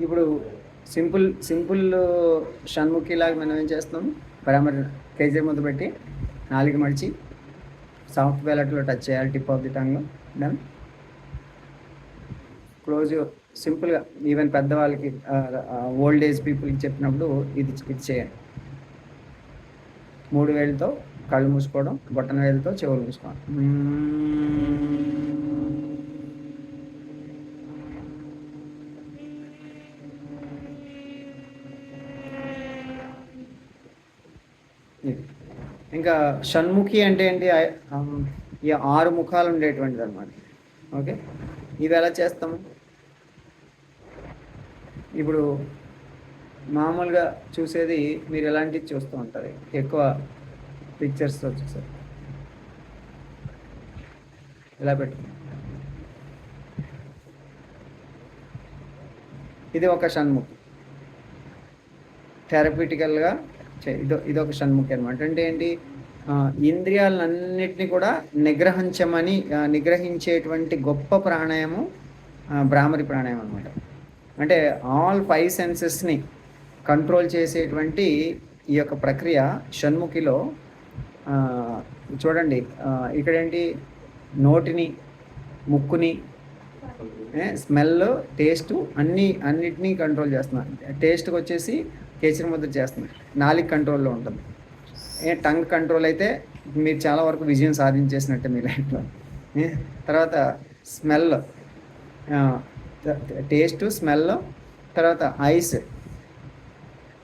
ఇప్పుడు simple simple షణ్ముఖిలాగా మనం ఏం చేస్తాం, పరామర్ కేజీ ముద్ద పెట్టి నాలుగు మడిచి సాఫ్ట్ ప్యాలెట్లో టచ్ చేయాలి, tip of the tongue. Done. Close. సింపుల్గా ఈవెన్ పెద్దవాళ్ళకి, ఓల్డ్ ఏజ్ పీపుల్కి చెప్పినప్పుడు ఇది ఇది చేయండి. 3 వేలతో కళ్ళు మూసుకోవడం, బొట్టన వేలతో చెవులు మూసుకోవడం. ఇంకా షణ్ముఖి అంటే ఏంటి? ఈ 6 ముఖాలు ఉండేటువంటిది అనమాట. ఓకే, ఇది ఎలా చేస్తాము? ఇప్పుడు మామూలుగా చూసేది మీరు ఎలాంటివి చూస్తూ ఉంటారు, ఎక్కువ పిక్చర్స్తో చూసారు. ఇలా పెట్టు. ఇది ఒక షణ్ముఖి. థెరపటికల్గా ఇదొక షణ్ముఖి అనమాట. అంటే ఏంటి? ఇంద్రియాలన్నిటినీ కూడా నిగ్రహించేటువంటి గొప్ప ప్రాణాయామం భ్రామరి ప్రాణాయామం అనమాట. అంటే ఆల్ 5 సెన్సెస్ని కంట్రోల్ చేసేటువంటి ఈ యొక్క ప్రక్రియ షణ్ముఖిలో. చూడండి, ఇక్కడేంటి? నోటిని, ముక్కుని, స్మెల్, టేస్ట్ అన్నిటినీ కంట్రోల్ చేస్తున్నాను. టేస్ట్కి వచ్చేసి కేసరి ముద్ర చేస్తున్నాను. నాలుగు కంట్రోల్లో ఉంటుంది. టంగ్ కంట్రోల్ అయితే మీరు చాలా వరకు విజయం సాధించేసినట్టే మీ లైఫ్లో. తర్వాత స్మెల్, టేస్ట్, స్మెల్, తర్వాత ఐస్,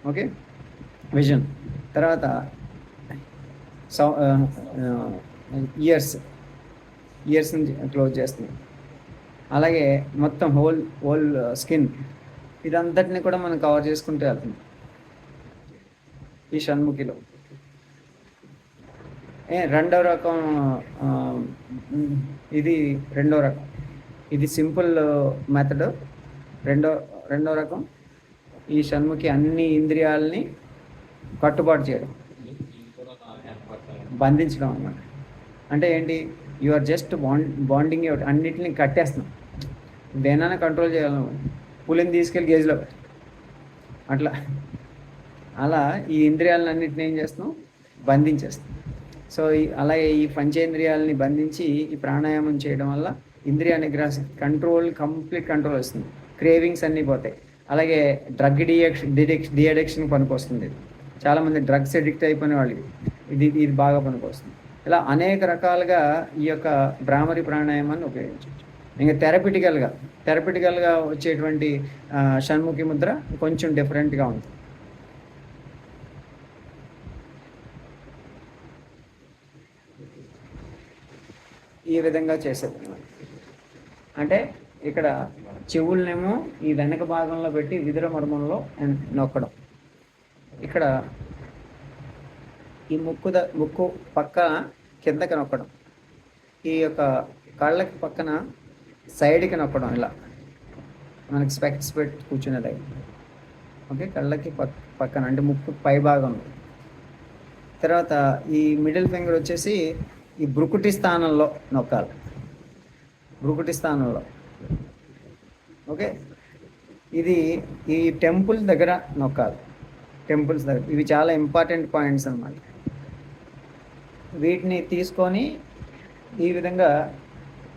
ఓకే, విజన్, తర్వాత ఇయర్స్ని క్లోజ్ చేస్తుంది. అలాగే మొత్తం హోల్ స్కిన్, ఇదంతటిని కూడా మనం కవర్ చేసుకుంటూ వెళ్తుంది ఈ షణ్ముఖిలో. రెండో రకం, ఇది రెండో రకం. ఇది సింపుల్ మెథడ్. రెండో రకం ఈ షణ్ముఖి అన్ని ఇంద్రియాలని కట్టుబాటు చేయడం, బంధించడం అన్నమాట. అంటే ఏంటి? You are just bonding out, అన్నిటిని కట్టేస్తున్నాం. దేనైనా కంట్రోల్ చేయాలన్నమాట. పులిని తీసుకెళ్ళి గేజ్లో పెట్టి అలా ఈ ఇంద్రియాలన్నింటినీ ఏం చేస్తున్నాం? బంధించేస్తాం. సో అలాగే ఈ పంచేంద్రియాలని బంధించి ఈ ప్రాణాయామం చేయడం వల్ల ఇంద్రియ నిగ్రహ కంప్లీట్ కంట్రోల్ వస్తుంది. క్రేవింగ్స్ అన్నీ పోతాయి. అలాగే డ్రగ్ డిఅడిక్షన్ పనికొస్తుంది. చాలామంది డ్రగ్స్ అడిక్ట్ అయిపోయిన వాళ్ళకి ఇది బాగా పనికొస్తుంది. ఇలా అనేక రకాలుగా ఈ యొక్క భ్రామరి ప్రాణాయామాన్ని ఉపయోగించవచ్చు. ఇంకా థెరపిటికల్గా వచ్చేటువంటి షణ్ముఖి ముద్ర కొంచెం డిఫరెంట్గా ఉంటుంది. ఈ విధంగా చేసేది. అంటే ఇక్కడ చెవులనేమో ఈ వెనక భాగంలో పెట్టి విదుర మర్మంలో నొక్కడం. ఇక్కడ ఈ ముక్కు పక్కన కిందకి నొక్కడం. ఈ యొక్క కళ్ళకి పక్కన సైడ్కి నొక్కడం. ఇలా మనకి స్పెక్ట్స్ పెట్టి కూర్చునేది. ఓకే, కళ్ళకి పక్కన అంటే ముక్కు పై భాగంలో. తర్వాత ఈ మిడిల్ ఫింగర్ వచ్చేసి ఈ భ్రుకుటి స్థానంలో నొక్కాలి. భ్రుకుటి స్థానంలో. ఓకే, ఇది ఈ టెంపుల్ దగ్గర నొక్కాలి. టెంపుల్స్ దగ్గర. ఇవి చాలా ఇంపార్టెంట్ పాయింట్స్ అన్నమాట. వీటిని తీసుకొని ఈ విధంగా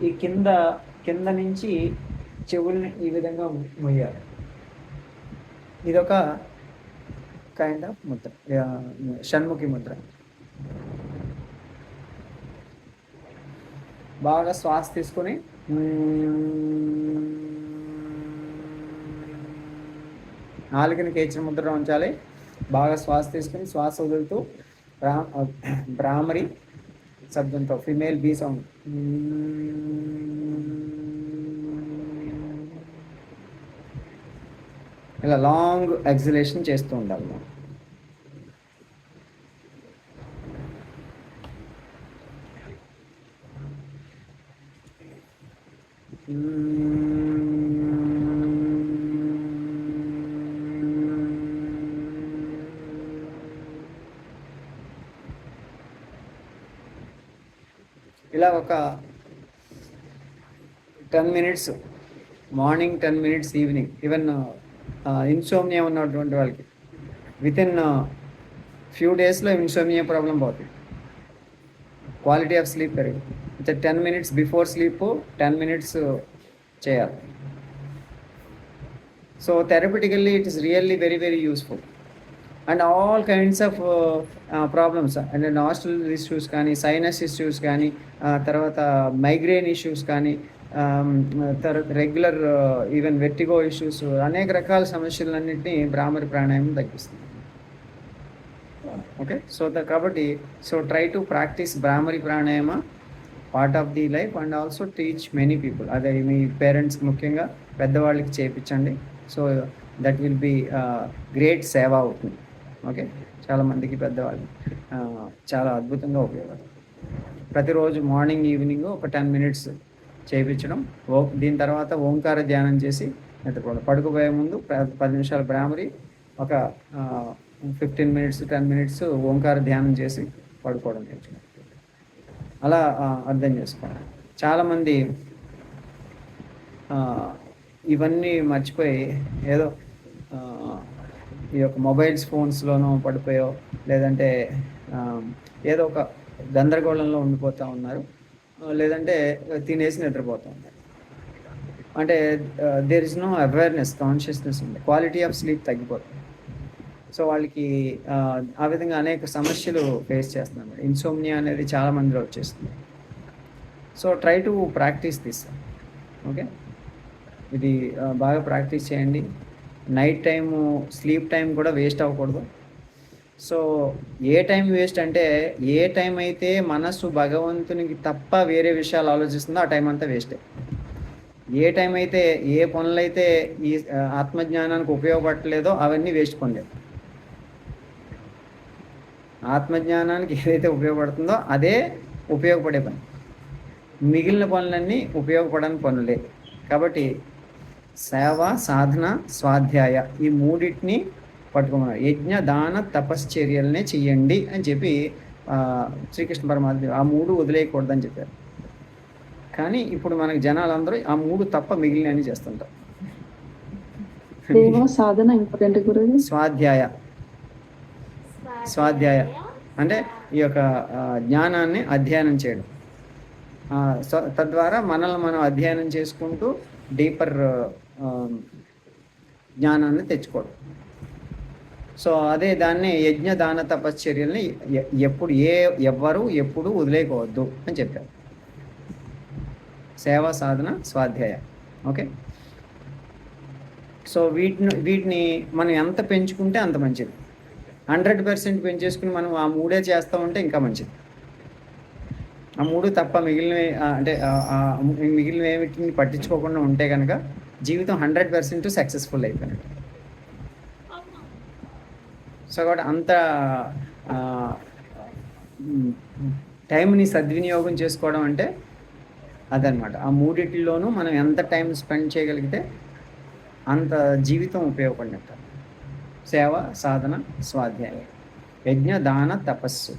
ఈ కింద నుంచి చెవుల్ని ఈ విధంగా మొయ్యాలి. ఇదొక కైండ్ ఆఫ్ ముద్ర, షణ్ముఖి ముద్ర. బాగా శ్వాస తీసుకొని నాలుగుని కేచన ముద్రలో ఉంచాలి. బాగా శ్వాస తీసుకుని శ్వాస వదులుతూ భ్రామరి శబ్దంతో, ఫిమేల్ బీ సౌండ్. ఇలా లాంగ్ ఎక్సలేషన్ చేస్తూ ఉండాలి. ఇలా ఒక 10 minutes, morning 10 minutes, evening. Even insomnia ఉన్నటువంటి వాళ్ళకి విత్ ఇన్ ఫ్యూ డేస్లో ఇన్సోమ్నియా ప్రాబ్లం పోతుంది. క్వాలిటీ ఆఫ్ స్లీప్ పెరుగుతుంది. అంటే 10 minutes బిఫోర్ స్లీప్ 10 minutes చేయాలి. So therapeutically it is really very very useful. And all kinds of problems అంటే nostril issues కానీ, sinus issues కానీ, తర్వాత మైగ్రేన్ ఇష్యూస్ కానీ, తర్వాత రెగ్యులర్ ఈవెన్ వెర్టిగో ఇష్యూస్, అనేక రకాల సమస్యలన్నింటినీ భ్రామరి ప్రాణాయామం తగ్గిస్తుంది. ఓకే, సో కాబట్టి try to practise Bhramari pranayama part of the life and also teach many people. అదే మీ పేరెంట్స్కి ముఖ్యంగా పెద్దవాళ్ళకి చేయించండి. So that will be great సేవ అవుతుంది. ఓకే, చాలామందికి పెద్దవాళ్ళు చాలా అద్భుతంగా ఉపయోగపడుతుంది. ప్రతిరోజు మార్నింగ్ ఈవినింగ్ ఒక 10 minutes చేయించడం. దీని తర్వాత ఓంకార ధ్యానం చేసి నిద్రపోవడం. పడుకోబోయే ముందు 10 నిమిషాలు భ్రామరి, ఒక 15 minutes 10 minutes ఓంకార ధ్యానం చేసి పడుకోవడం నేర్చుకోండి. అలా అర్థం చేసుకోండి. చాలామంది ఇవన్నీ మర్చిపోయి ఏదో ఈ యొక్క మొబైల్స్ ఫోన్స్లోనూ పడిపోయో లేదంటే ఏదో ఒక గందరగోళంలో ఉండిపోతూ ఉన్నారు, లేదంటే తినేసి నిద్రపోతూ ఉన్నారు. అంటే there is no awareness, consciousness ఉంది. క్వాలిటీ ఆఫ్ స్లీప్ తగ్గిపోతుంది. సో వాళ్ళకి ఆ విధంగా అనేక సమస్యలు ఫేస్ చేస్తున్నారు. ఇన్సోమ్నియా అనేది చాలా మందిలో వచ్చేస్తుంది. So try to practice this. Okay, ఇది బాగా ప్రాక్టీస్ చేయండి. నైట్ టైము స్లీప్ టైం కూడా వేస్ట్ అవ్వకూడదు. సో ఏ టైం వేస్ట్ అంటే, ఏ టైం అయితే మనసు భగవంతునికి తప్ప వేరే విషయాలు ఆలోచిస్తుందో ఆ టైం అంతా వేస్టే. ఏ టైం అయితే ఏ పనులైతే ఈ ఆత్మజ్ఞానానికి ఉపయోగపడలేదో అవన్నీ వేస్ట్ పనులే. ఆత్మజ్ఞానానికి ఏదైతే ఉపయోగపడుతుందో అదే ఉపయోగపడే పని. మిగిలిన పనులన్నీ ఉపయోగపడని పనులే. కాబట్టి సేవ, సాధన, స్వాధ్యాయ ఈ మూడింటిని పట్టుకోమన్నారు. యజ్ఞ, దాన, తపశ్చర్యలనే చెయ్యండి అని చెప్పి శ్రీకృష్ణ పరమాత్మ ఆ 3 వదిలేయకూడదని చెప్పారు. కానీ ఇప్పుడు మనకి జనాలందరూ ఆ 3 తప్ప మిగిలినని చేస్తుంటారు. సాధన ఇంపార్టెంట్ గురించి. స్వాధ్యాయ అంటే ఈ యొక్క జ్ఞానాన్ని అధ్యయనం చేయడం. తద్వారా మనల్ని మనం అధ్యయనం చేసుకుంటూ డీపర్ జ్ఞానాన్ని తెచ్చుకోవడం. సో అదే దాన్ని యజ్ఞ, దాన, తపశ్చర్యల్ని ఎవ్వరు ఎప్పుడు వదిలేయకూడదు అని చెప్పారు. సేవ, సాధన, స్వాధ్యాయ. ఓకే, సో వీటిని మనం ఎంత పెంచుకుంటే అంత మంచిది. 100% పెంచేసుకుని మనం ఆ 3 చేస్తూ ఉంటే ఇంకా మంచిది. ఆ 3 తప్ప మిగిలినవి అంటే మిగిలినవి పట్టించుకోకుండా ఉంటే కనుక జీవితం 100% సక్సెస్ఫుల్ అయిపోయినట్టు. సో కాబట్టి అంత టైంని సద్వినియోగం చేసుకోవడం అంటే అదనమాట. ఆ 3 మనం ఎంత టైం స్పెండ్ చేయగలిగితే అంత జీవితం ఉపయోగపడినట్టు. సేవ, సాధన, స్వాధ్యాయం, యజ్ఞ, దాన, తపస్సు.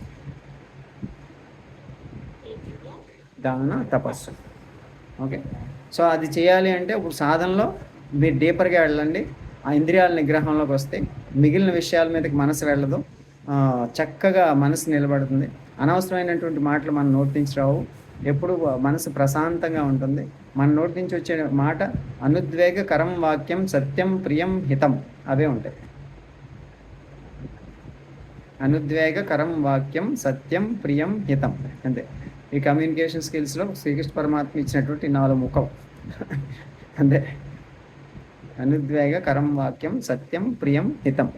దాన, తపస్సు. ఓకే, సో అది చేయాలి అంటే ఇప్పుడు సాధనలో మీరు డీపర్గా వెళ్ళండి. ఆ ఇంద్రియాల నిగ్రహంలోకి వస్తే మిగిలిన విషయాల మీదకి మనసు వెళ్ళదు. చక్కగా మనసు నిలబడుతుంది. అనవసరమైనటువంటి మాటలు మన నోటి నుంచి రావు. ఎప్పుడు మనసు ప్రశాంతంగా ఉంటుంది. మన నోటి నుంచి వచ్చే మాట అనుద్వేగకరం వాక్యం, సత్యం, ప్రియం, హితం అవే ఉంటాయి. అనుద్వేగకరం వాక్యం, సత్యం, ప్రియం, హితం అంతే. ఈ కమ్యూనికేషన్ స్కిల్స్లో శ్రీకృష్ణ పరమాత్మ ఇచ్చినటువంటి 4 ముఖం అంతే. అనుద్వేగకరం వాక్యం, సత్యం, ప్రియం, హితం.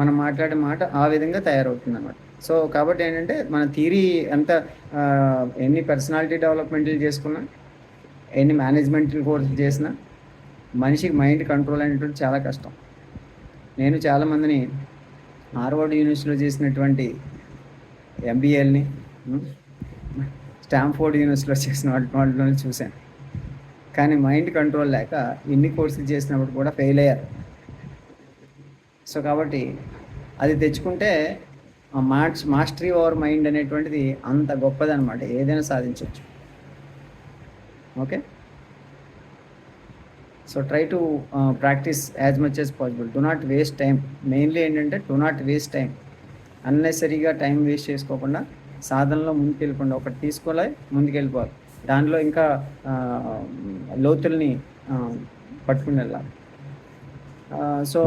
మనం మాట్లాడే మాట ఆ విధంగా తయారవుతుంది అన్నమాట. సో కాబట్టి ఏంటంటే మన థియరీ అంతా ఎన్ని పర్సనాలిటీ డెవలప్మెంట్లు చేసుకున్నా, ఎన్ని మేనేజ్మెంటల్ కోర్సులు చేసినా మనిషికి మైండ్ కంట్రోల్ అనేటువంటి చాలా కష్టం. నేను చాలామందిని హార్వర్డ్ యూనివర్సిటీలో చేసినటువంటి MBAల్ని, స్టాంఫోర్డ్ యూనివర్సిటీలో చేసిన వాటిలో చూశాను. కానీ మైండ్ కంట్రోల్ లేక ఇన్ని కోర్సులు చేసినప్పుడు కూడా ఫెయిల్ అయ్యారు. సో కాబట్టి అది తెచ్చుకుంటే మాస్టరీ ఓవర్ మైండ్ అనేటువంటిది అంత గొప్పదనమాట. ఏదైనా సాధించవచ్చు. Okay, so try to practise as much as possible. Do not waste time. Mainly ఏంటంటే డు నాట్ వేస్ట్ టైం. అన్నెసరీగా టైం వేస్ట్ చేసుకోకుండా సాధనలో ముందుకెళ్ళకుండా ఒకటి తీసుకోలే ముందుకెళ్ళిపోవాలి. దానిలో ఇంకా లోతుల్ని పట్టుకుని వెళ్ళాలి. సో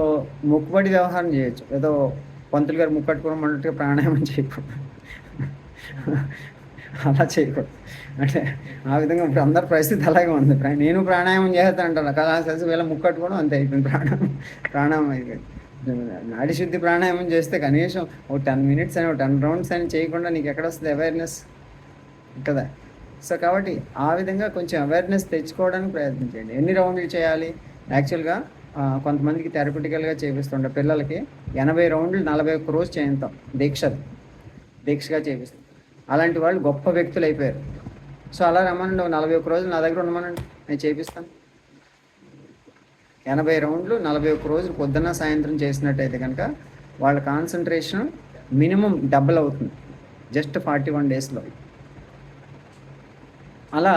మొక్కుబడి వ్యవహారం చేయొచ్చు. ఏదో పంతులు గారు ముక్కు కట్టుకోమన్నట్టుగా ప్రాణాయామం చేయకూడదు. అలా చేయకూడదు. అంటే ఆ విధంగా ఇప్పుడు అందరి పరిస్థితి అలాగే ఉంది. నేను ప్రాణాయామం చేస్తాను అంటాను కదా, కలిసి వీళ్ళ ముక్కు కట్టుకోవడం అంతే అయిపోయింది. ప్రాణాయామం అయిపోయింది. నాడి శుద్ధి ప్రాణాయామం చేస్తే కనీసం ఒక 10 minutes అని 10 rounds అని చేయకుండా నీకు ఎక్కడ వస్తుంది అవేర్నెస్ కదా. సో కాబట్టి ఆ విధంగా కొంచెం అవేర్నెస్ తెచ్చుకోవడానికి ప్రయత్నించండి. ఎన్ని రౌండ్లు చేయాలి? యాక్చువల్గా కొంతమందికి థెరపిటికల్గా చేపిస్తుండే పిల్లలకి 80 rounds 41 రోజు చేయిస్తాం దీక్షగా చేపిస్తాం. అలాంటి వాళ్ళు గొప్ప వ్యక్తులు అయిపోయారు. సో అలా రమ్మనండి, 41 రోజులు నా దగ్గర ఉండమనండి, నేను చేపిస్తాను. 80 rounds 41 రోజులు పొద్దున్న సాయంత్రం చేసినట్టయితే కనుక వాళ్ళ కాన్సన్ట్రేషన్ మినిమం డబుల్ అవుతుంది జస్ట్ 41 daysలో. అలా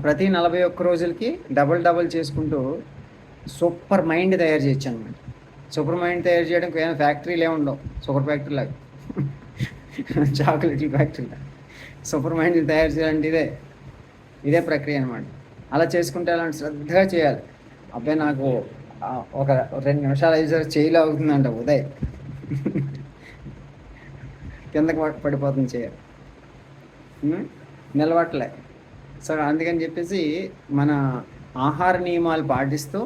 ప్రతి 41 రోజులకి డబుల్ చేసుకుంటూ సూపర్ మైండ్ తయారు చేయొచ్చు అనమాట. సూపర్ మైండ్ తయారు చేయడానికి ఏమైనా ఫ్యాక్టరీలు ఏమి ఉండవు. సూపర్ ఫ్యాక్టరీ లాగా చాక్లెట్ల ఫ్యాక్టరీ లాగా సూపర్ మైండ్ తయారు చేయాలంటే ఇదే ప్రక్రియ అనమాట. అలా చేసుకుంటే అలాంటి శ్రద్ధగా చేయాలి. అబ్బాయి నాకు ఒక 2 నిమిషాలు అయ్యేసరికి చేయలే అవుతుందంట ఉదయ్ కిందకి పడిపోతుంది చేయాలి, నిలబట్టలే. సో అందుకని చెప్పేసి మన ఆహార నియమాలు పాటిస్తూ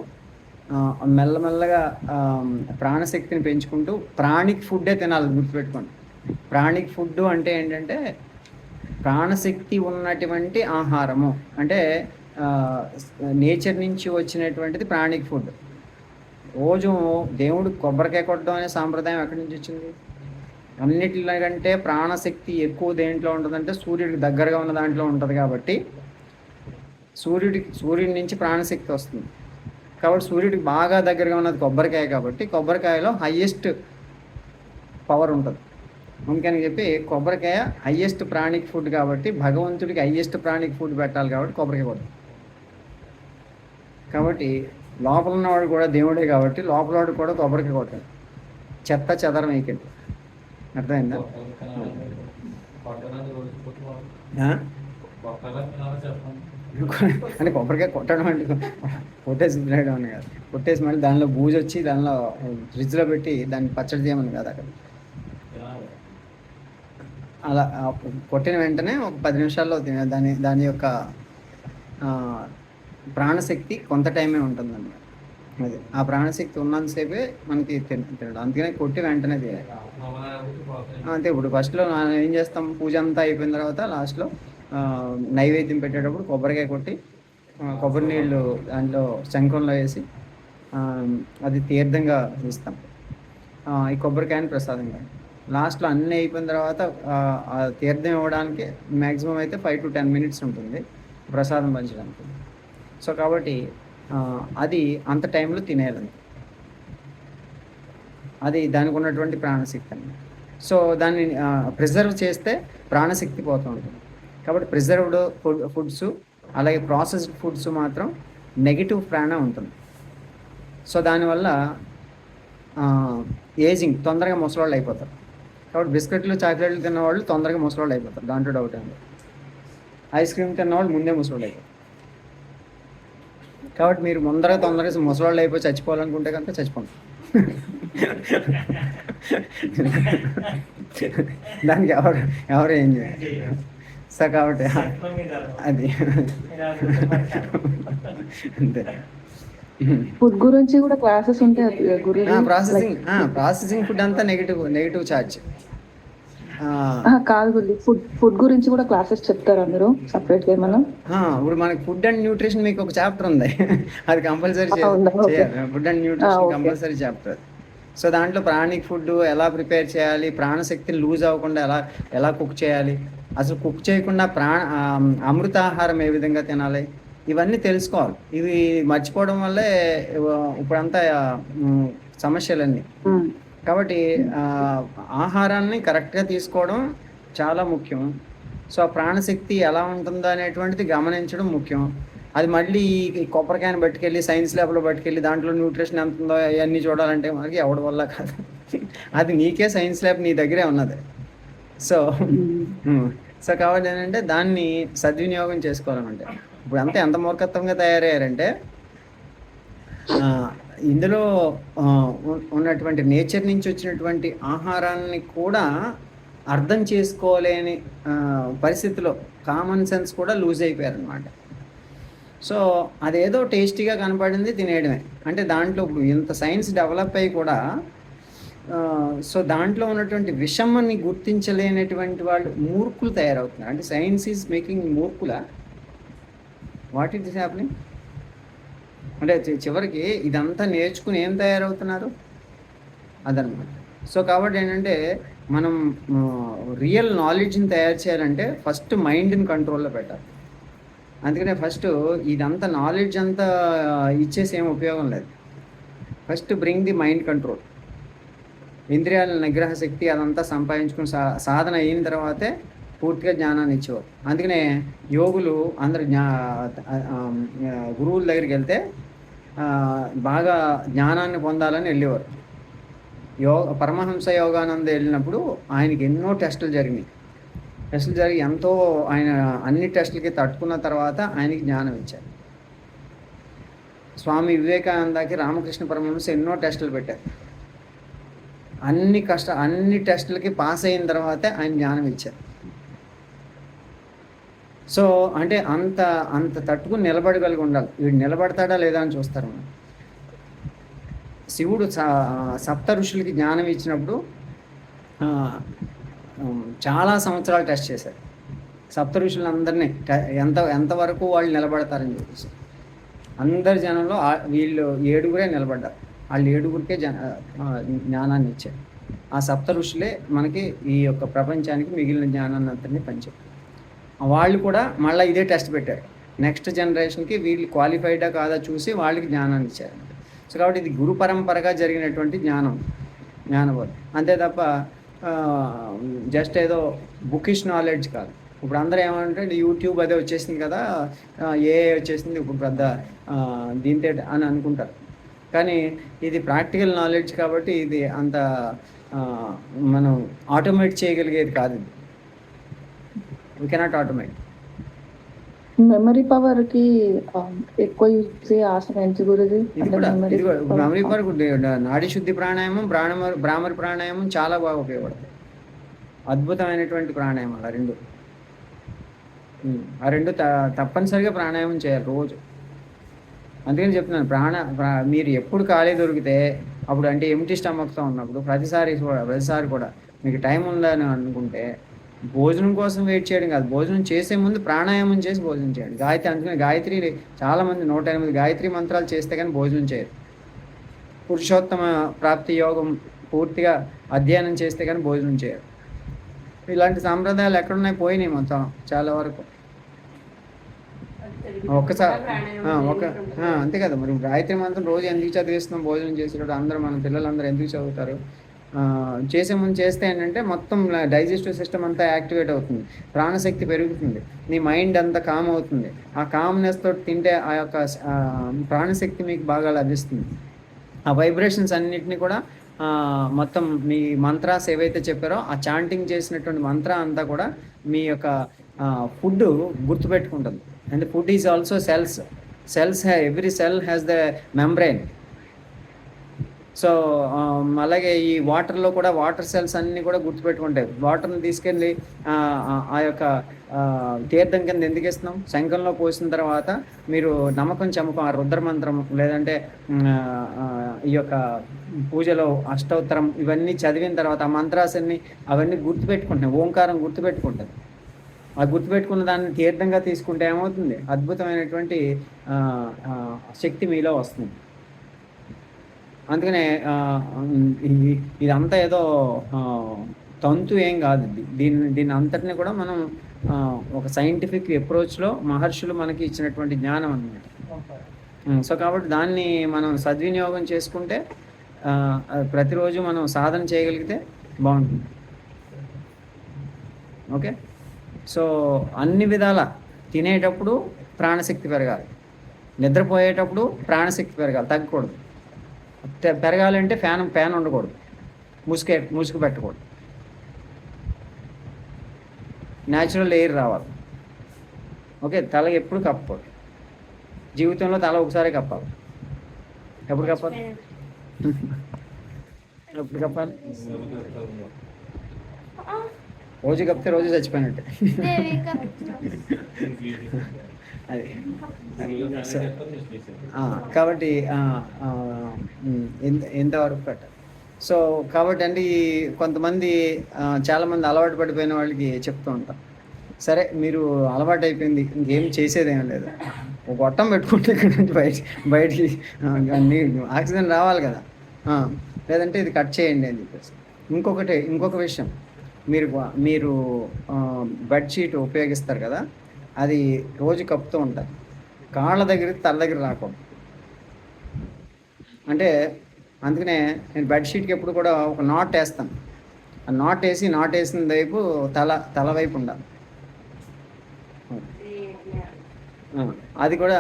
మెల్లమెల్లగా ప్రాణశక్తిని పెంచుకుంటూ ప్రాణిక్ ఫుడ్డే తినాలి. గుర్తుపెట్టుకోండి, ప్రాణిక్ ఫుడ్ అంటే ఏంటంటే ప్రాణశక్తి ఉన్నటువంటి ఆహారము. అంటే నేచర్ నుంచి వచ్చినటువంటిది ప్రాణిక్ ఫుడ్. రోజు దేవుడు కొబ్బరికాయ కొట్టడం అనే సాంప్రదాయం ఎక్కడి నుంచి వచ్చింది? అన్నిటికంటే ప్రాణశక్తి ఎక్కువ దేంట్లో ఉంటుందంటే సూర్యుడికి దగ్గరగా ఉన్న దాంట్లో ఉంటుంది. కాబట్టి సూర్యుడి నుంచి ప్రాణశక్తి వస్తుంది. కాబట్టి సూర్యుడికి బాగా దగ్గరగా ఉన్నది కొబ్బరికాయ. కాబట్టి కొబ్బరికాయలో హయ్యెస్ట్ పవర్ ఉంటుంది. అందుకని చెప్పి కొబ్బరికాయ హయ్యెస్ట్ ప్రాణిక్ ఫుడ్. కాబట్టి భగవంతుడికి హయ్యెస్ట్ ప్రాణిక్ ఫుడ్ పెట్టాలి. కాబట్టి కొబ్బరికాయ కొట్టాలి. కాబట్టి లోపల ఉన్నవాడు కూడా దేవుడే. కాబట్టి లోపలవాడు కూడా కొబ్బరికాయ కొట్టాలి. చెత్త చెదరం వేయకండి. అర్థమైందా? అంటే కొబ్బరికాయ కొట్టడం అంటే కొట్టేసి తినేయడం అని కాదు. కొట్టేసి మళ్ళీ దానిలో బూజు వచ్చి దానిలో ఫ్రిడ్జ్లో పెట్టి దాన్ని పచ్చడి చేయమని కాదు. అక్కడ అలా కొట్టిన వెంటనే ఒక 10 నిమిషాల్లో దాని యొక్క ప్రాణశక్తి కొంత టైమే ఉంటుందన్నమాట. అది ఆ ప్రాణశక్తి ఉన్నంతసేపే మనకి తినడం. అందుకనే కొట్టి వెంటనే తినాలి. అంతే. ఇప్పుడు ఫస్ట్లో ఏం చేస్తాం, పూజ అంతా అయిపోయిన తర్వాత లాస్ట్లో నైవేద్యం పెట్టేటప్పుడు కొబ్బరికాయ కొట్టి కొబ్బరి నీళ్ళు దాంట్లో శంఖంలో వేసి అది తీర్థంగా ఇస్తాం. ఈ కొబ్బరికాయని ప్రసాదంగా. లాస్ట్లో అన్నీ అయిపోయిన తర్వాత ఆ తీర్థం ఇవ్వడానికి మ్యాక్సిమం అయితే 5 to 10 minutes ఉంటుంది ప్రసాదం పంచడానికి. సో కాబట్టి అది అంత టైంలో తినేయాలి. అది దానికి ఉన్నటువంటి ప్రాణశక్తి అన్నమాట. సో దాన్ని ప్రిజర్వ్ చేస్తే ప్రాణశక్తి పోతూ ఉంటుంది. కాబట్టి ప్రిజర్వ్డ్ ఫుడ్స్ అలాగే ప్రాసెస్డ్ ఫుడ్స్ మాత్రం నెగిటివ్ ప్రాణ ఉంటుంది. సో దానివల్ల ఏజింగ్ తొందరగా ముసలాళ్ళు అయిపోతారు. కాబట్టి బిస్కెట్లు చాక్లెట్లు తిన్నవాళ్ళు తొందరగా ముసలాళ్ళు అయిపోతారు. దాంట్లో డౌట్ అండి. ఐస్ క్రీమ్ తిన్నవాళ్ళు ముందే ముసలాళ్ళు అయిపోతారు. కాబట్టి మీరు తొందరగా ముసలాళ్ళు అయిపోయి చచ్చిపోవాలనుకుంటే కనుక చచ్చిపోండి. దానికి ఎవరు ఏం చేయాలి? సో కాబట్టి అది అంతే. ఫుడ్ గురించి కూడా క్లాసెస్ ఉంటాయి. ప్రాసెసింగ్ ఫుడ్ అంతా నెగిటివ్ ఛార్జ్ కాదు గురు. ఫుడ్ గురించి కూడా క్లాసెస్ చెప్తారా మీరు సపరేట్ గా ఏమన్నా? ఇప్పుడు మనకి ఫుడ్ అండ్ న్యూట్రిషన్ మీకు ఒక చాప్టర్ ఉంది. అది కంపల్సరీ చేయాలి. Food and nutrition compulsory chapter. So దాంట్లో ప్రాణిక్ ఫుడ్ ఎలా ప్రిపేర్ చేయాలి, ప్రాణశక్తిని లూజ్ అవ్వకుండా ఎలా కుక్ చేయాలి, అసలు కుక్ చేయకుండా అమృతాహారం ఏ విధంగా తినాలి, ఇవన్నీ తెలుసుకోవాలి. ఇవి మర్చిపోవడం వల్లే ఇప్పుడంతా సమస్యలన్నీ. కాబట్టి ఆహారాన్ని కరెక్ట్గా తీసుకోవడం చాలా ముఖ్యం. సో ఆ ప్రాణశక్తి ఎలా ఉంటుందో అనేటువంటిది గమనించడం ముఖ్యం. అది మళ్ళీ ఈ కొబ్బరికాయని పట్టుకెళ్ళి సైన్స్ ల్యాబ్లో పట్టుకెళ్ళి దాంట్లో న్యూట్రిషన్ ఎంత ఉందో అవన్నీ చూడాలంటే మనకి ఎవడి వల్ల కాదు. అది నీకే సైన్స్ ల్యాబ్ నీ దగ్గరే ఉన్నది. సో సో కాబట్టి ఏంటంటే దాన్ని సద్వినియోగం చేసుకోవాలన్నమాట. ఇప్పుడు అంతా ఎంత మూర్ఖత్వంగా తయారయ్యారంటే ఇందులో ఉన్నటువంటి నేచర్ నుంచి వచ్చినటువంటి ఆహారాన్ని కూడా అర్థం చేసుకోలేని పరిస్థితిలో కామన్ సెన్స్ కూడా లూజ్ అయిపోయారనమాట. సో అదేదో టేస్టీగా కనపడింది, తినేయడమే. అంటే దాంట్లో ఇంత సైన్స్ డెవలప్ అయ్యి కూడా సో దాంట్లో ఉన్నటువంటి విషమాన్ని గుర్తించలేనటువంటి వాళ్ళు మూర్ఖులు తయారవుతున్నారు. అంటే సైన్స్ ఈజ్ మేకింగ్ మూర్ఖుల. వాట్ ఇట్ ఈస్ హ్యాపెనింగ్ అంటే చివరికి ఇదంతా నేర్చుకుని ఏం తయారవుతున్నారు అదనమాట. సో కాబట్టి ఏంటంటే మనం రియల్ నాలెడ్జ్ని తయారు చేయాలంటే ఫస్ట్ మైండ్ని కంట్రోల్లో పెట్టాలి. అందుకనే ఫస్ట్ ఇదంతా నాలెడ్జ్ అంతా ఇచ్చేసి ఏం ఉపయోగం లేదు. First bring the mind control. ఇంద్రియాల నిగ్రహ శక్తి అదంతా సంపాదించుకుని సాధన అయిన తర్వాతే పూర్తిగా జ్ఞానాన్ని ఇచ్చేవారు. అందుకనే యోగులు అందరు గురువుల దగ్గరికి వెళ్తే బాగా జ్ఞానాన్ని పొందాలని వెళ్ళేవారు. పరమహంస యోగానంద వెళ్ళినప్పుడు ఆయనకి ఎన్నో టెస్టులు జరిగినాయి. టెస్టులు జరిగి ఎంతో ఆయన అన్ని టెస్టులకి తట్టుకున్న తర్వాత ఆయనకి జ్ఞానం ఇచ్చారు. స్వామి వివేకానందకి రామకృష్ణ పరమహంస ఎన్నో టెస్టులు పెట్టారు. అన్ని టెస్టులకి పాస్ అయిన తర్వాతే ఆయన జ్ఞానం ఇచ్చారు. సో అంటే అంత తట్టుకుని నిలబడగలిగి ఉండాలి. వీడు నిలబడతాడా లేదా అని చూస్తారు. మనం శివుడు సప్త ఋషులకి జ్ఞానం ఇచ్చినప్పుడు చాలా సంవత్సరాలు టెస్ట్ చేశారు. సప్త ఋషులందరినీ ఎంతవరకు వాళ్ళు నిలబడతారని చెప్పేసి అందరి జనంలో వీళ్ళు 7గురే నిలబడ్డారు. వాళ్ళు 7గురికే జ్ఞానాన్ని ఇచ్చారు. ఆ సప్త ఋషులే మనకి ఈ యొక్క ప్రపంచానికి మిగిలిన జ్ఞానాన్ని అంతని పంచారు. వాళ్ళు కూడా మళ్ళీ ఇదే టెస్ట్ పెట్టారు. నెక్స్ట్ జనరేషన్కి వీళ్ళు క్వాలిఫైడా కాదా చూసి వాళ్ళకి జ్ఞానాన్ని ఇచ్చారు. సో కాబట్టి ఇది గురు పరంపరగా జరిగినటువంటి జ్ఞానబోధ అంతే తప్ప జస్ట్ ఏదో బుకిష్ నాలెడ్జ్ కాదు. ఇప్పుడు అందరూ ఏమంటే యూట్యూబ్ అదే వచ్చేసింది కదా, వచ్చేసింది ఇప్పుడు పెద్ద దీంతో అని అనుకుంటారు. కానీ ఇది ప్రాక్టికల్ నాలెడ్జ్ కాబట్టి ఇది అంత మనం ఆటోమేట్ చేయగలిగేది కాదు. ఇది we cannot automate. Memory power కి ఎక్కువ యూజ్ చేసే ఆసనం గురించి మెమరీ పవర్ నాడీ శుద్ధి ప్రాణాయామం, భ్రామరి ప్రాణాయామం చాలా బాగా ఉపయోగపడుతుంది. అద్భుతమైనటువంటి ప్రాణాయామం ఆ రెండు తప్పనిసరిగా ప్రాణాయామం చేయాలి రోజు. అందుకని చెప్తున్నాను మీరు ఎప్పుడు ఖాళీ దొరికితే అప్పుడు, అంటే ఎంటీ స్టమక్తో ఉన్నప్పుడు ప్రతిసారి కూడా మీకు టైం ఉందని అనుకుంటే భోజనం కోసం వెయిట్ చేయడం కాదు, భోజనం చేసే ముందు ప్రాణాయామం చేసి భోజనం చేయండి. అందుకని గాయత్రి చాలామంది 108 గాయత్రి మంత్రాలు చేస్తే కానీ భోజనం చేయరు. పురుషోత్తమ ప్రాప్తి యోగం పూర్తిగా అధ్యయనం చేస్తే కానీ భోజనం చేయరు. ఇలాంటి సాంప్రదాయాలు ఎక్కడున్నాయి, పోయినాయి మొత్తం చాలా వరకు. అంతే కదా మరి. గాయత్రి మంత్రం రోజు ఎందుకు చదివిస్తున్నాం భోజనం చేసేటప్పుడు? అందరూ మన పిల్లలందరూ ఎందుకు చదువుతారు? చేసే ముందు చేస్తే ఏంటంటే మొత్తం డైజెస్టివ్ సిస్టమ్ అంతా యాక్టివేట్ అవుతుంది, ప్రాణశక్తి పెరుగుతుంది, నీ మైండ్ అంతా కామ్ అవుతుంది. ఆ కామ్నెస్ తోటి తింటే ఆ యొక్క ప్రాణశక్తి మీకు బాగా లభిస్తుంది. ఆ వైబ్రేషన్స్ అన్నిటినీ కూడా మొత్తం మీ మంత్రాస్ ఏవైతే చెప్పారో ఆ చాంటింగ్ చేసినటువంటి మంత్ర అంతా కూడా మీ యొక్క ఫుడ్ గుర్తుపెట్టుకుంటుంది. And food is also cells every cell has the membrane. So అలాగే ఈ వాటర్లో కూడా వాటర్ సెల్స్ అన్నీ కూడా గుర్తుపెట్టుకుంటాయి. వాటర్ని తీసుకెళ్ళి ఆ యొక్క తీర్థం కింద ఎందుకు ఇస్తున్నాం? శంఖంలో పోసిన తర్వాత మీరు నమ్మకం చమకం ఆ రుద్రమంత్రం లేదంటే ఈ యొక్క పూజలో అష్టోత్తరం ఇవన్నీ చదివిన తర్వాత ఆ మంత్రాసన్ని అవన్నీ గుర్తుపెట్టుకుంటున్నాయి. ఓంకారం గుర్తుపెట్టుకుంటుంది. ఆ గుర్తుపెట్టుకున్న దాన్ని తీర్థంగా తీసుకుంటే ఏమవుతుంది? అద్భుతమైనటువంటి శక్తి మీలో వస్తుంది. అందుకనే ఇదంతా ఏదో తంతు ఏం కాదు. దీన్ని అంతటిని కూడా మనం ఒక సైంటిఫిక్ అప్రోచ్లో మహర్షులు మనకి ఇచ్చినటువంటి జ్ఞానం అన్నమాట. సో కాబట్టి దాన్ని మనం సద్వినియోగం చేసుకుంటే ప్రతిరోజు మనం సాధన చేయగలిగితే బాగుంటుంది. ఓకే. సో అన్ని విధాల తినేటప్పుడు ప్రాణశక్తి పెరగాలి. నిద్రపోయేటప్పుడు ప్రాణశక్తి పెరగాలి, తగ్గకూడదు. పెరగాలంటే ఫ్యాన్ ఉండకూడదు, ముసుగు పెట్టకూడదు, న్యాచురల్ ఎయిర్ రావాలి. ఓకే, తల ఎప్పుడు కప్పకూడదు. జీవితంలో తల ఒకసారి కప్పాలి. ఎప్పుడు కప్పాలి? ఎప్పుడు కప్పాలి? రోజు కప్పితే రోజు చచ్చిపోయినట్టే. అది కాబట్టి ఎంతవరకు పెట్టాలి. సో కాబట్టి అండి, కొంతమంది చాలామంది అలవాటు పడిపోయిన వాళ్ళకి చెప్తూ ఉంటాం, సరే మీరు అలవాటు అయిపోయింది, ఇంకేం చేసేదేం లేదు, ఒక గొట్టం పెట్టుకుంటే ఇక్కడ నుంచి బయటికి ఆక్సిజన్ రావాలి కదా, లేదంటే ఇది కట్ చేయండి అని చెప్పేసి. ఇంకొక విషయం, మీరు బెడ్షీట్ ఉపయోగిస్తారు కదా, అది రోజు కప్పుతూ ఉంటారు, కాళ్ళ దగ్గర తల దగ్గర రాకూడదు. అంటే అందుకనే నేను బెడ్షీట్కి ఎప్పుడు కూడా ఒక నాట్ వేస్తాను. ఆ నాట్ వేసిన వైపు తల వైపు ఉండాలి. అది కూడా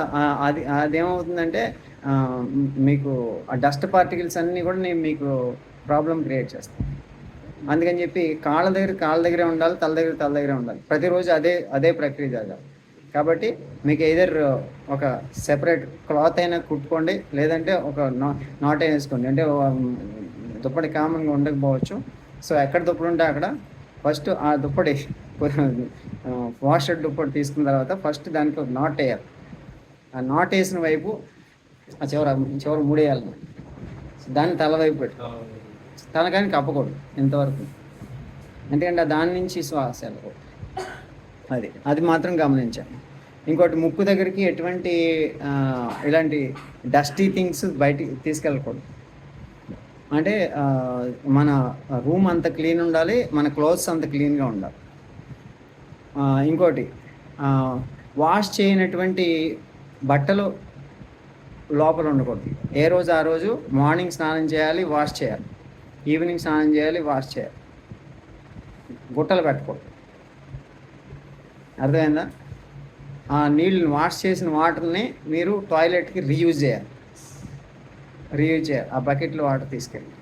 అదేమవుతుందంటే మీకు ఆ డస్ట్ పార్టికల్స్ అన్నీ కూడా నేను మీకు ప్రాబ్లం క్రియేట్ చేస్తాను. అందుకని చెప్పి కాళ్ళ దగ్గరే ఉండాలి, తల దగ్గరే ఉండాలి. ప్రతిరోజు అదే ప్రక్రియ జరగాలి. కాబట్టి మీకు ఎయిదర్ ఒక సెపరేట్ క్లాత్ అయినా కుట్టుకోండి, లేదంటే ఒక నాట్ అయినా వేసుకోండి. అంటే దుప్పటి కామన్గా ఉండకపోవచ్చు. సో ఎక్కడ దుప్పటి ఉంటే అక్కడ ఫస్ట్ ఆ దుప్పటి వాషెడ్ దుప్పటి తీసుకున్న తర్వాత ఫస్ట్ దానికి ఒక నాట్ వేయాలి. ఆ నాట్ వేసిన వైపు ఆ చివర ముడేయాలి. దాన్ని తల వైపు పెట్టుకోవాలి, తలకాని కప్పకూడదు ఇంతవరకు, ఎందుకంటే దాని నుంచి శ్వాస వెళ్ళకూడదు. అది మాత్రం గమనించాలి. ఇంకోటి, ముక్కు దగ్గరికి ఎటువంటి ఇలాంటి డస్టీ థింగ్స్ బయటికి తీసుకెళ్ళకూడదు. అంటే మన రూమ్ అంత క్లీన్ ఉండాలి, మన క్లోత్స్ అంత క్లీన్గా ఉండాలి. ఇంకోటి, వాష్ చేయనటువంటి బట్టలు లోపల ఉండకూడదు. ఏ రోజు ఆ రోజు మార్నింగ్ స్నానం చేయాలి, వాష్ చేయాలి, ఈవినింగ్ స్నానం చేయాలి, వాష్ చేయాలి. గుట్టలు పెట్టకూడదు. అర్థమైందా? ఆ నీళ్ళని వాష్ చేసిన వాటర్ని మీరు టాయిలెట్కి రీయూజ్ చేయాలి. ఆ బకెట్లో వాటర్ తీసుకెళ్ళి.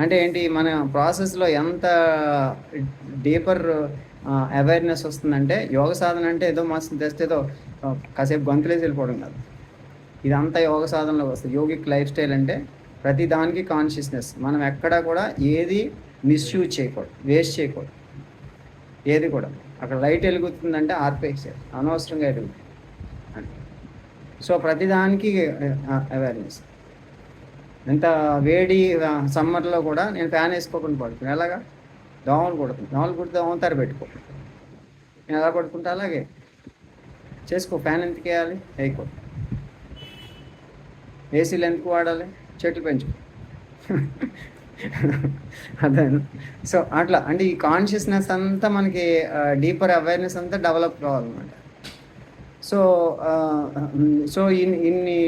అంటే ఏంటి, మన ప్రాసెస్లో ఎంత డీపర్ అవేర్నెస్ వస్తుందంటే, యోగ సాధన అంటే ఏదో మస్తు తెస్తే ఏదో కాసేపు గొంతులేసి వెళ్ళిపోవడం కాదు. ఇదంతా యోగ సాధనలో వస్తుంది. యోగిక్ లైఫ్ స్టైల్ అంటే ప్రతి దానికి కాన్షియస్నెస్. మనం ఎక్కడా కూడా ఏది మిస్యూజ్ చేయకూడదు, వేస్ట్ చేయకూడదు. ఏది కూడా అక్కడ లైట్ వెలుగుతుందంటే ఆర్పేసారు, అనవసరంగా వెలుగుతుంది. సో ప్రతిదానికి అవేర్నెస్. ఎంత వేడి సమ్మర్లో కూడా నేను ఫ్యాన్ వేసుకోకుండా పడుకుని, ఎలాగా దోమలు కుడితే దోమతారు పెట్టుకో. నేను ఎలా పడుకుంటా అలాగే చేసుకో. ఫ్యాన్ ఎందుకు వేయాలి? వేయకూడదు. ఏసీలు ఎందుకు వాడాలి? చెట్లు పెంచుకో. అదే. సో అట్లా అంటే ఈ కాన్షియస్నెస్ అంతా మనకి డీపర్ అవేర్నెస్ అంతా డెవలప్ కావాలన్నమాట. సో ఇన్ని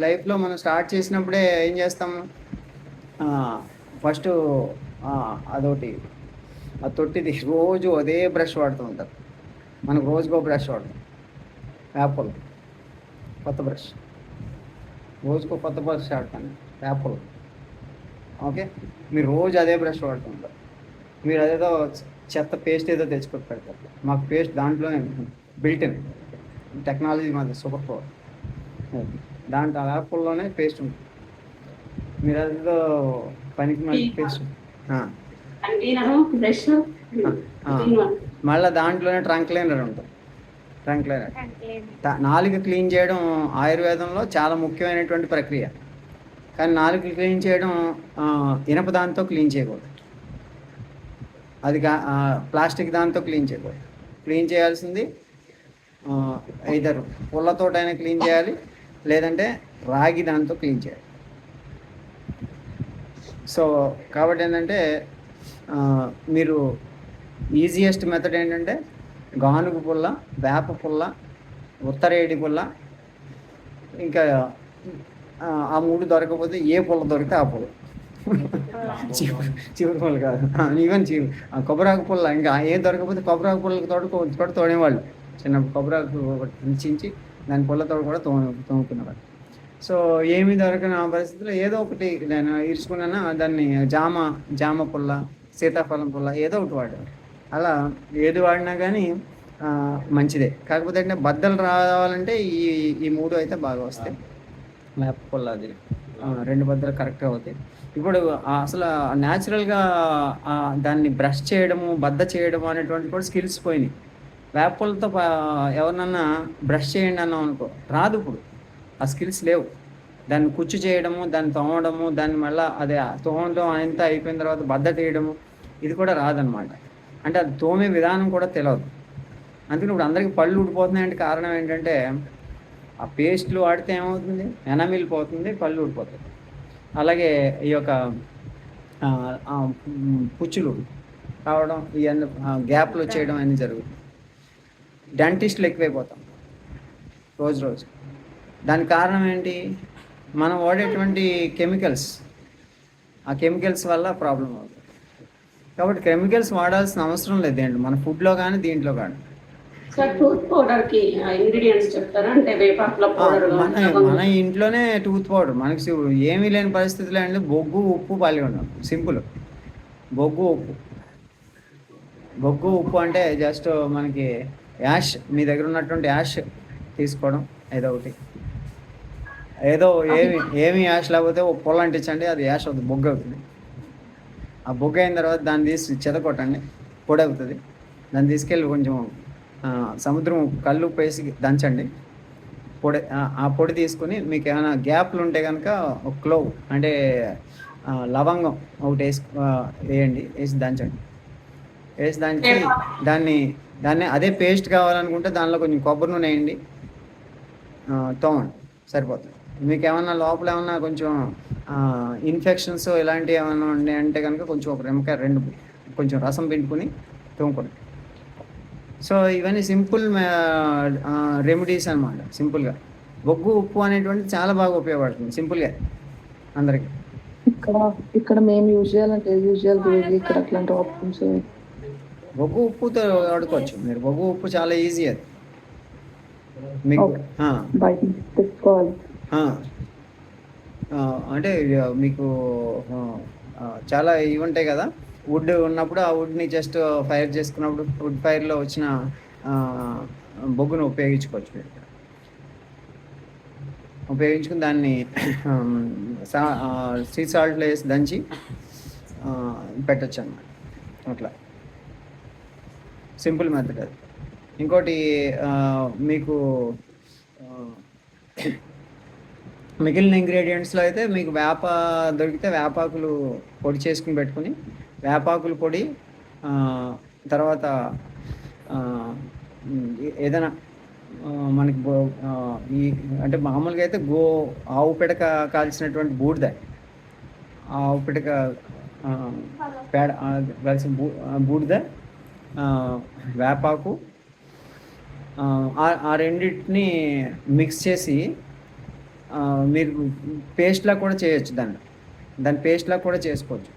లైఫ్లో మనం స్టార్ట్ చేసినప్పుడే ఏం చేస్తాము, ఫస్ట్ అదొకటి ఆ తొట్టిది రోజు అదే బ్రష్ వాడుతూ ఉంటారు. మనకు రోజుకో బ్రష్ వాడతాం. యాపిల్ కొత్త బ్రష్, రోజుకో కొత్త బ్రష్ వాడతాను. యాపిల్ ఓకే, మీరు రోజు అదే బ్రష్ వాడుతుంటారు. మీరు అదేదో చెత్త పేస్ట్ ఏదో తెచ్చుకొని పెడతారు. మాకు పేస్ట్ దాంట్లోనే బిల్టిన్ టెక్నాలజీ, మాది సూపర్ పవర్. దాంట్లో యాపిల్లోనే పేస్ట్ ఉంటుంది. మీరు అదేదో పనికి మళ్ళీ పేస్ట్ మళ్ళీ దాంట్లోనే ట్రంక్ క్లీనర్ ఉంటుంది. ట్రంక్ క్లీనర్ నాలుక క్లీన్ చేయడం ఆయుర్వేదంలో చాలా ముఖ్యమైనటువంటి ప్రక్రియ. కానీ నాలుక క్లీన్ చేయడం ఇనప దాంతో క్లీన్ చేయకూడదు. అది ప్లాస్టిక్ దాంతో క్లీన్ చేయకూడదు. క్లీన్ చేయాల్సింది ఐదర్ పుల్లతోటైనా క్లీన్ చేయాలి, లేదంటే రాగి దాంతో క్లీన్ చేయాలి. సో కాబట్టి ఏంటంటే మీరు ఈజియెస్ట్ మెథడ్ ఏంటంటే గానుగు పుల్ల, వేప పుల్ల, ఉత్తరేడి పుల్ల, ఇంకా ఆ మూడు దొరకకపోతే ఏ పుల్ల దొరికితే ఆ పుల్ల. చివరి పుల్ల కాదు, ఈవెన్ కొబ్బరాకు పుల్ల. ఇంకా ఏం దొరకకపోతే కొబ్బరాకు పుల్లకి తోడేవాళ్ళు. చిన్నప్పుడు కొబ్బరాకు చించి దాని పుల్లతో కూడా తోముకునేవాడు. సో ఏమి దొరకని ఆ పరిస్థితిలో ఏదో ఒకటి నేను ఈడ్చుకున్నాను దాన్ని జామ పుల్ల, సీతాఫలం పుల్ల ఏదో ఒకటి వాడాను. అలా ఏది వాడినా కానీ మంచిదే. కాకపోతే అంటే బద్దలు రావాలంటే ఈ 3 అయితే బాగా వస్తాయి. వేప పుల్ల అది 2 బద్దలు కరెక్ట్‌గా అవుతాయి. ఇప్పుడు అసలు న్యాచురల్‌గా దాన్ని బ్రష్ చేయడము, బద్ద చేయడము అనేటువంటి కూడా స్కిల్స్ పోయినాయి. వేప పుల్లతో ఎవరినన్నా బ్రష్ చేయండి అన్నాం అనుకో రాదు ఇప్పుడు. ఆ స్కిల్స్ లేవు. దాన్ని కుచ్చు చేయడము, దాన్ని తోమడము, దాన్ని మళ్ళా అదే తోమడం అంతా అయిపోయిన తర్వాత బద్ద తీయడము ఇది కూడా రాదనమాట. అంటే అది తోమే విధానం కూడా తెలవదు. అందుకని ఇప్పుడు అందరికీ పళ్ళు ఊడిపోతున్నాయంటే కారణం ఏంటంటే ఆ పేస్టులు వాడితే ఏమవుతుంది, ఎనామిల్ పోతుంది, పళ్ళు ఊడిపోతాయి. అలాగే ఈ యొక్క పుచ్చులు రావడం, ఇవన్నీ గ్యాప్లు వచ్చేయడం అన్నీ జరుగుతుంది. డెంటిస్టులు ఎక్కువైపోతాం రోజు. దానికి కారణం ఏంటి, మనం వాడేటువంటి కెమికల్స్, ఆ కెమికల్స్ వల్ల ప్రాబ్లం అవుతుంది. కాబట్టి కెమికల్స్ వాడాల్సిన అవసరం లేదండి మన ఫుడ్లో కానీ దీంట్లో కానీ. సార్ టూత్ పౌడర్ కి ఇంగ్రీడియంట్స్ చెప్తారా? అంటే వేపాకుల పౌడర్ మన ఇంట్లోనే టూత్ పౌడర్ మనకి ఏమీ లేని పరిస్థితుల్లో అండి బొగ్గు ఉప్పు పాలి ఉన్నాం. సింపుల్. బొగ్గు ఉప్పు అంటే జస్ట్ మనకి యాష్, మీ దగ్గర ఉన్నటువంటి యాష్ తీసుకోవడం ఏదో ఒకటి, ఏమి యాష్ లేకపోతే ఒక పొల అంటించండి, అది యాష్ అవుతుంది, బొగ్గు అవుతుంది. ఆ బొగ్గు అయిన తర్వాత దాన్ని తీసి చెదకొట్టండి, పొడి అవుతుంది. దాన్ని తీసుకెళ్ళి కొంచెం సముద్రం కళ్ళు ఉప్పు వేసి దంచండి, ఆ పొడి తీసుకుని మీకు ఏమైనా గ్యాప్లు ఉంటే కనుక ఒక క్లోవ్ అంటే లవంగం ఒకటి వేయండి, వేసి దంచండి. వేసి దంచి దాన్ని అదే పేస్ట్ కావాలనుకుంటే దానిలో కొంచెం కొబ్బరి నూనె వేయండి, తోమండి, సరిపోతుంది. మీకు ఏమన్నా లోపల ఏమన్నా కొంచెం ఇన్ఫెక్షన్స్ ఇలాంటివి ఏమైనా ఉన్నాయంటే కనుక కొంచెం ఒక నిమ్మకాయ 2 కొంచెం రసం పిండుకొని తోముకోండి. సో ఇవన్నీ సింపుల్ రెమెడీస్ అనమాట. సింపుల్గా బొగ్గు ఉప్పు అనేటువంటిది చాలా బాగా ఉపయోగపడుతుంది సింపుల్గా అందరికి. ఇక్కడ మేము యూజ్ చేయాలంటే ఇక్కడ అట్లాంటి ఆప్షన్స్. బొగ్గు ఉప్పుతో వాడుకోవచ్చు మీరు. బొగ్గు ఉప్పు చాలా ఈజీ అది మీకు. బయట తెచ్చుకోవాలి అంటే మీకు చాలా ఇవి ఉంటాయి కదా, వుడ్ ఉన్నప్పుడు ఆ వుడ్ని జస్ట్ ఫైర్ చేసుకున్నప్పుడు వుడ్ ఫైర్లో వచ్చిన బొగ్గును ఉపయోగించుకుని దాన్ని సీ సాల్ట్లో వేసి దంచి పెట్టచ్చు అన్నమాట. అట్లా సింపుల్ మెథడ్ అది. ఇంకోటి మీకు మిగిలిన ఇంగ్రీడియంట్స్లో అయితే మీకు దొరికితే వేపాకులు పొడి చేసుకుని పెట్టుకుని, వేపాకుల పొడి తర్వాత ఏదైనా మనకి అంటే మామూలుగా అయితే ఆవు పిడక కాల్చినటువంటి బూడిద, ఆవు పిడక పేడ కలిసిన బూడిద, వేపాకు, ఆ రెండింటిని మిక్స్ చేసి మీరు పేస్ట్లా కూడా చేయొచ్చు. దాన్ని పేస్ట్లా కూడా చేసుకోవచ్చు.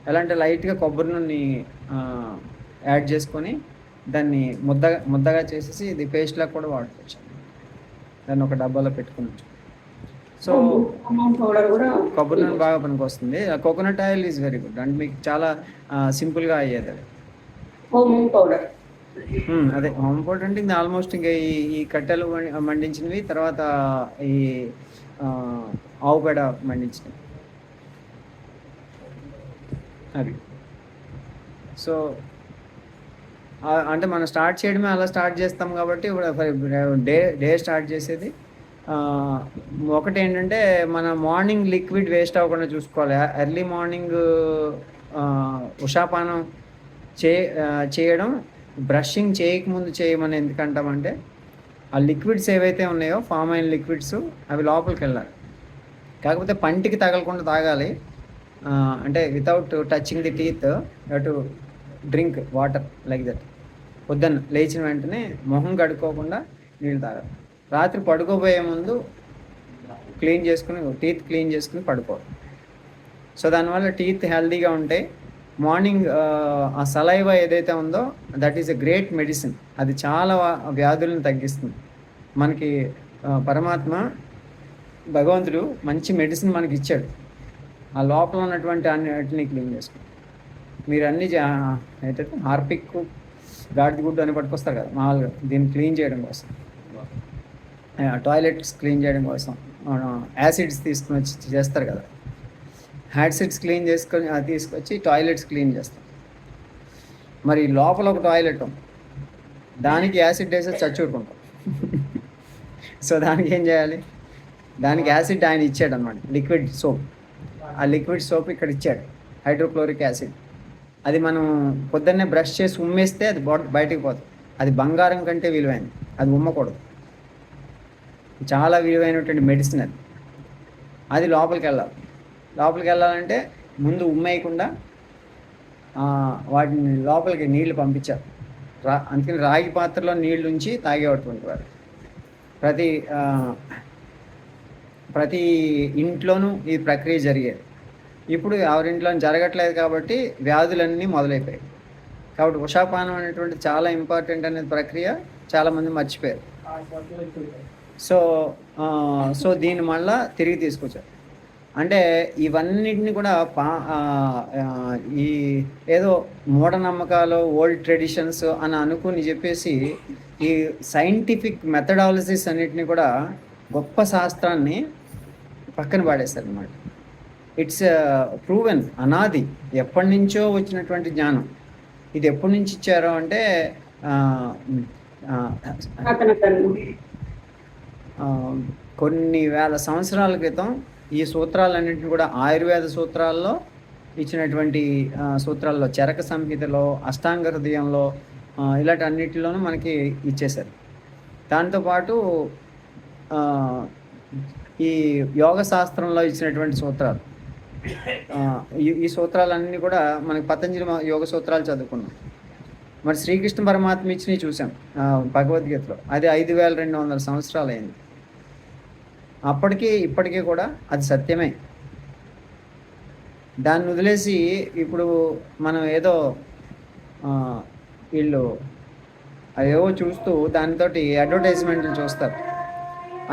ఎలా అంటే లైట్గా కొబ్బరి నూనె యాడ్ చేసుకొని దాన్ని ముద్దగా చేసేసి ఇది పేస్ట్లా కూడా వాడుకోవచ్చు. దాన్ని ఒక డబ్బాలో పెట్టుకోవచ్చు. సో కొబ్బరి నూనె బాగా పనికి వస్తుంది. Coconut oil is very good. అంటే మీకు చాలా సింపుల్గా అయ్యేది అది. అదే హోమ్ పౌడర్ అంటే ఇంకా ఆల్మోస్ట్ ఇంకా ఈ కట్టెలు మండించినవి, తర్వాత ఈ ఆవు పేడ మండించినవి అవి. సో అంటే మనం స్టార్ట్ చేయడమే అలా స్టార్ట్ చేస్తాం కాబట్టి డే స్టార్ట్ చేసేది ఒకటి ఏంటంటే మన మార్నింగ్ లిక్విడ్ వేస్ట్ అవ్వకుండా చూసుకోవాలి. ఎర్లీ మార్నింగ్ ఉషాపానం చేయడం బ్రషింగ్ చేయకముందు చేయమని ఎందుకంటామంటే ఆ లిక్విడ్స్ ఏవైతే ఉన్నాయో ఫామ్ అయిన లిక్విడ్స్ అవి లోపలికి వెళ్ళాలి. కాకపోతే పంటికి తగలకుండా తాగాలి. అంటే without touching the teeth to drink water like that. పొద్దున్న లేచిన వెంటనే మొహం కడుక్కోకుండా నీళ్ళు తాగాలి. రాత్రి పడుకోబోయే ముందు టీత్ క్లీన్ చేసుకుని పడుకోవాలి. సో దానివల్ల టీత్ హెల్తీగా ఉంటాయి. మార్నింగ్ ఆ సలైవా ఏదైతే ఉందో that is a great medicine. అది చాలా వ్యాధులను తగ్గిస్తుంది. మనకి పరమాత్మ భగవంతుడు మంచి మెడిసిన్ మనకి ఇచ్చాడు. ఆ లోపల ఉన్నటువంటి అన్నిటిని క్లీన్ చేసుకోండి. మీరు అన్ని అయితే హార్పిక్ గాడిద గుడ్డు అని పట్టుకొస్తారు కదా మామూలుగా, దీన్ని క్లీన్ చేయడం కోసం, టాయిలెట్స్ క్లీన్ చేయడం కోసం యాసిడ్స్ తీసుకుని వచ్చి చేస్తారు కదా, యాసిడ్స్ క్లీన్ చేసుకొని తీసుకొచ్చి టాయిలెట్స్ క్లీన్ చేస్తాం. మరి లోపల ఒక టాయిలెట్ ఉంది, దానికి యాసిడ్ వేసి చచ్చుకుంటాం. సో దానికి ఏం చేయాలి? దానికి యాసిడ్ ఆయన ఇచ్చాడు అనమాట, లిక్విడ్ సోప్. ఆ లిక్విడ్ సోప్ ఇక్కడ ఇచ్చాడు, హైడ్రోక్లోరిక్ యాసిడ్. అది మనం పొద్దున్నే బ్రష్ చేసి ఉమ్మేస్తే అది బయటికి పోతుంది. అది బంగారం కంటే విలువైనది, అది ఉమ్మకూడదు. చాలా విలువైనటువంటి మెడిసిన్ అది. అది లోపలికి వెళ్ళాలి. లోపలికి వెళ్ళాలంటే ముందు ఉమ్మేయకుండా వాటిని లోపలికి నీళ్లు పంపించారు. అందుకని రాగి పాత్రలో నీళ్ళు ఉంచి తాగేటువంటి వారు. ప్రతి ఇంట్లోనూ ఈ ప్రక్రియ జరిగేది. ఇప్పుడు ఎవరింట్లో జరగట్లేదు కాబట్టి వ్యాధులన్నీ మొదలైపోయాయి. కాబట్టి ఉషాపానం అనేటువంటి చాలా ఇంపార్టెంట్ అనే ప్రక్రియ చాలామంది మర్చిపోయారు. సో దీన్ని మళ్ళా తిరిగి తీసుకొచ్చారు. అంటే ఇవన్నిటిని కూడా ఈ ఏదో మూఢనమ్మకాలు, ఓల్డ్ ట్రెడిషన్స్ అని అనుకుని చెప్పేసి ఈ సైంటిఫిక్ మెథడాలజీస్ అన్నిటిని కూడా, గొప్ప శాస్త్రాన్ని పక్కన పాడేస్తారు అన్నమాట. ఇట్స్ ప్రూవెన్, అనాది, ఎప్పటి నుంచో వచ్చినటువంటి జ్ఞానం. ఇది ఎప్పటి నుంచి ఇచ్చారో అంటే కొన్ని వేల సంవత్సరాల క్రితం ఈ సూత్రాలన్నింటినీ కూడా ఆయుర్వేద సూత్రాల్లో ఇచ్చినటువంటి సూత్రాల్లో, చరక సంహితలో, అష్టాంగ హృదయంలో, ఇలాంటి అన్నిటిలోనూ మనకి ఇచ్చేశారు. దాంతోపాటు ఈ యోగ శాస్త్రంలో ఇచ్చినటువంటి సూత్రాలు, ఈ సూత్రాలన్నీ కూడా మనకి పతంజలి యోగ సూత్రాలు చదువుకున్నాం. మరి శ్రీకృష్ణ పరమాత్మ ఇచ్చినవి చూసాం భగవద్గీతలో. అది 5200 సంవత్సరాలు అయింది. అప్పటికి ఇప్పటికీ కూడా అది సత్యమే. దాన్ని వదిలేసి ఇప్పుడు మనం ఏదో వీళ్ళు అవేవో చూస్తూ దానితో అడ్వర్టైజ్మెంట్లు చూస్తారు.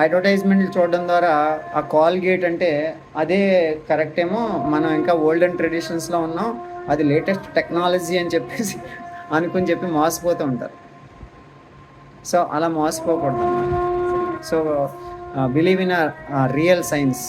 అడ్వర్టైజ్మెంట్లు చూడడం ద్వారా ఆ కాల్గేట్ అంటే అదే కరెక్ట్ ఏమో, మనం ఇంకా ఓల్డెన్ ట్రెడిషన్స్లో ఉన్నాం, అది లేటెస్ట్ టెక్నాలజీ అని చెప్పేసి అనుకుని చెప్పి మోసపోతూ ఉంటారు. సో అలా మోసపోకూడదు. So believe in real science.